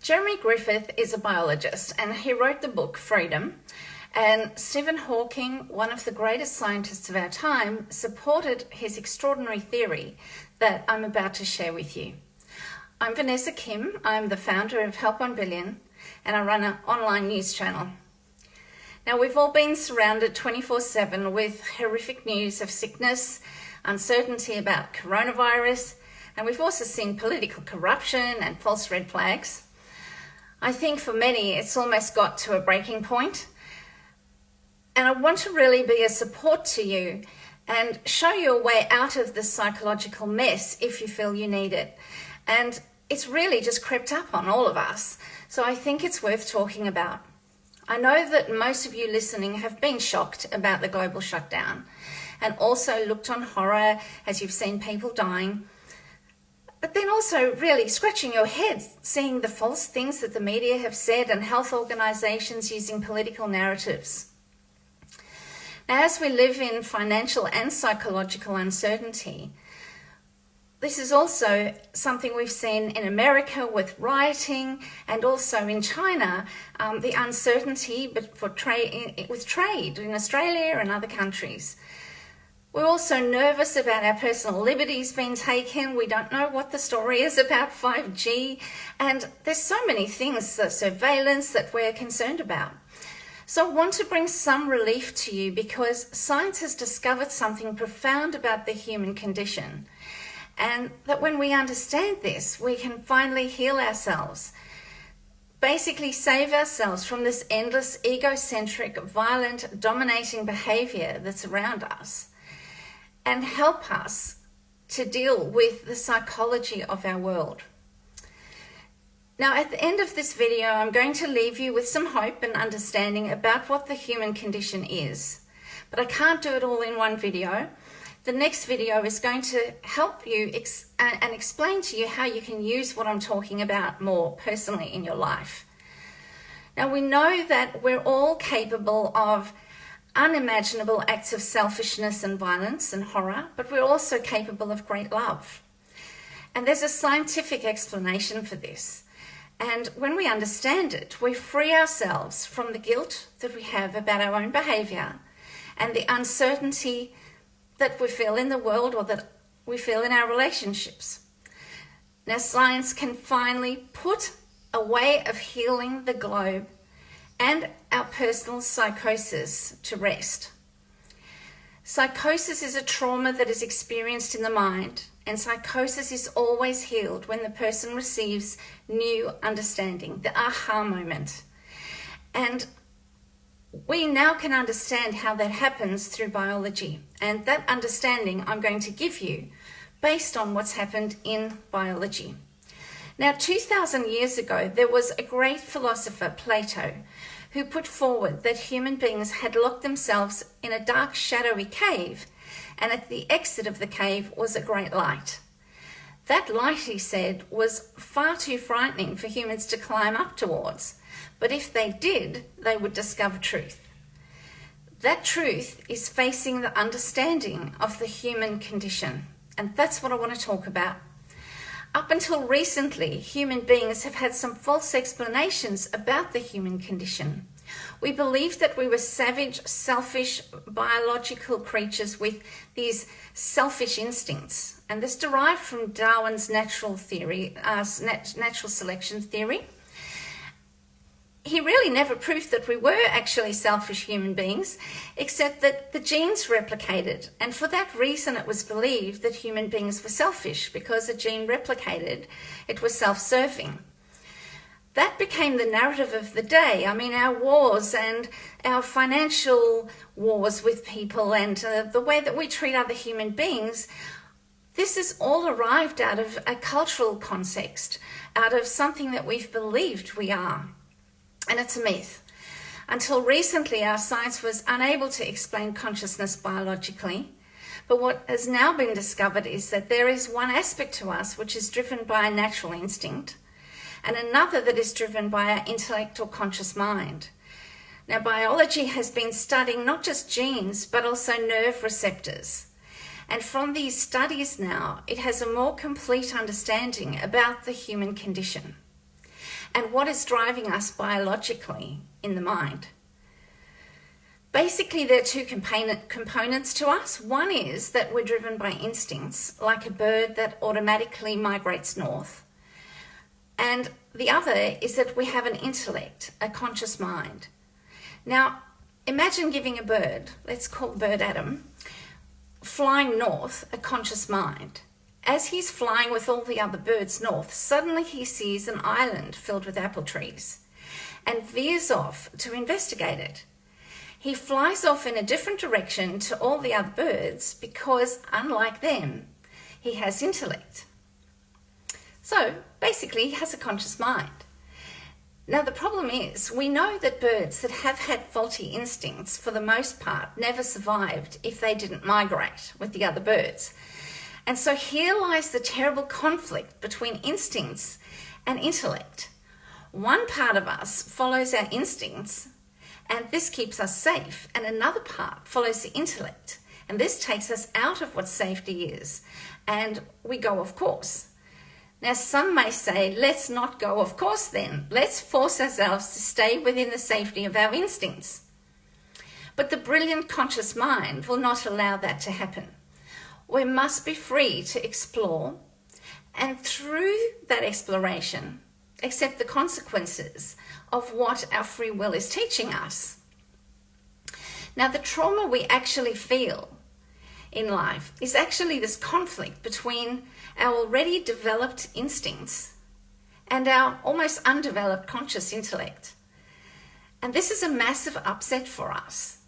Jeremy Griffith is a biologist and he wrote the book Freedom. And Stephen Hawking, one of the greatest scientists of our time, supported his extraordinary theory that I'm about to share with you. I'm Vanessa Kim. I'm the founder of Help 1 Billion and I run an online news channel. Now, we've all been surrounded 24/7 with horrific news of sickness, uncertainty about coronavirus, and we've also seen political corruption and false red flags. I think for many, it's almost got to a breaking point. And I want to really be a support to you and show you a way out of this psychological mess if you feel you need it. And it's really just crept up on all of us. So I think it's worth talking about. I know that most of you listening have been shocked about the global shutdown and also looked on horror as you've seen people dying. But then also really scratching your head, seeing the false things that the media have said and health organisations using political narratives. Now, as we live in financial and psychological uncertainty, this is also something we've seen in America with rioting and also in China, the uncertainty with trade in Australia and other countries. We're also nervous about our personal liberties being taken. We don't know what the story is about 5G. And there's so many things, the surveillance that we're concerned about. So I want to bring some relief to you because science has discovered something profound about the human condition. And that when we understand this, we can finally heal ourselves. Basically save ourselves from this endless, egocentric, violent, dominating behavior that's around us. And help us to deal with the psychology of our world. Now, at the end of this video, I'm going to leave you with some hope and understanding about what the human condition is. But I can't do it all in one video. The next video is going to help you and explain to you how you can use what I'm talking about more personally in your life. Now, we know that we're all capable of unimaginable acts of selfishness and violence and horror, but we're also capable of great love. And there's a scientific explanation for this. And when we understand it, we free ourselves from the guilt that we have about our own behavior and the uncertainty that we feel in the world or that we feel in our relationships. Now, science can finally put a way of healing the globe and our personal psychosis to rest. Psychosis is a trauma that is experienced in the mind, and psychosis is always healed when the person receives new understanding, the aha moment. And we now can understand how that happens through biology, and that understanding I'm going to give you based on what's happened in biology. Now, 2,000 years ago, there was a great philosopher, Plato, who put forward that human beings had locked themselves in a dark, shadowy cave, and at the exit of the cave was a great light. That light, he said, was far too frightening for humans to climb up towards, but if they did, they would discover truth. That truth is facing the understanding of the human condition, and that's what I want to talk about. Up until recently, human beings have had some false explanations about the human condition. We believed that we were savage, selfish, biological creatures with these selfish instincts. And this derived from Darwin's natural selection theory. He really never proved that we were actually selfish human beings, except that the genes replicated. And for that reason, it was believed that human beings were selfish because a gene replicated, it was self-serving. That became the narrative of the day. I mean, our wars and our financial wars with people and the way that we treat other human beings, this is all arrived out of a cultural context, out of something that we've believed we are. And it's a myth. Until recently, our science was unable to explain consciousness biologically. But what has now been discovered is that there is one aspect to us which is driven by a natural instinct, and another that is driven by our intellect or conscious mind. Now, biology has been studying not just genes, but also nerve receptors. And from these studies now, it has a more complete understanding about the human condition. and what is driving us biologically in the mind. Basically, there are two components to us. One is that we're driven by instincts, like a bird that automatically migrates north. And the other is that we have an intellect, a conscious mind. Now, imagine giving a bird, let's call bird Adam, flying north, a conscious mind. As he's flying with all the other birds north, suddenly he sees an island filled with apple trees and veers off to investigate it. He flies off in a different direction to all the other birds because, unlike them, he has intellect. So, basically, he has a conscious mind. Now, the problem is, we know that birds that have had faulty instincts, for the most part, never survived if they didn't migrate with the other birds. And so here lies the terrible conflict between instincts and intellect. One part of us follows our instincts, and this keeps us safe, and another part follows the intellect, and this takes us out of what safety is, and we go off course. Now, some may say, let's not go off course then. Let's force ourselves to stay within the safety of our instincts. But the brilliant conscious mind will not allow that to happen. We must be free to explore, and through that exploration, accept the consequences of what our free will is teaching us. Now, the trauma we actually feel in life is actually this conflict between our already developed instincts and our almost undeveloped conscious intellect. And this is a massive upset for us.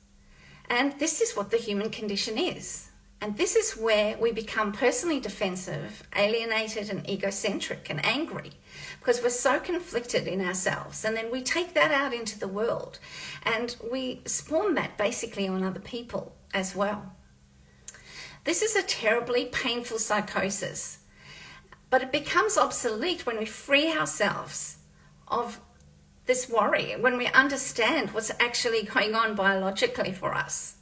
And this is what the human condition is. And this is where we become personally defensive, alienated and egocentric and angry, because we're so conflicted in ourselves. And then we take that out into the world and we spawn that basically on other people as well. This is a terribly painful psychosis, but it becomes obsolete when we free ourselves of this worry, when we understand what's actually going on biologically for us,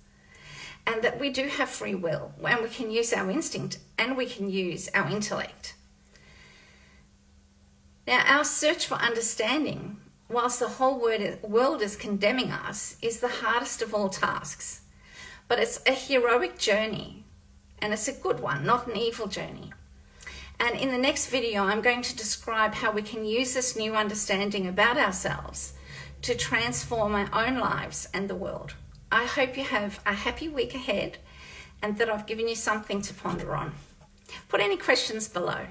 and that we do have free will, and we can use our instinct and we can use our intellect. Now, our search for understanding, whilst the whole world is condemning us, is the hardest of all tasks. But it's a heroic journey, and it's a good one, not an evil journey. And in the next video, I'm going to describe how we can use this new understanding about ourselves to transform our own lives and the world. I hope you have a happy week ahead and that I've given you something to ponder on. Put any questions below.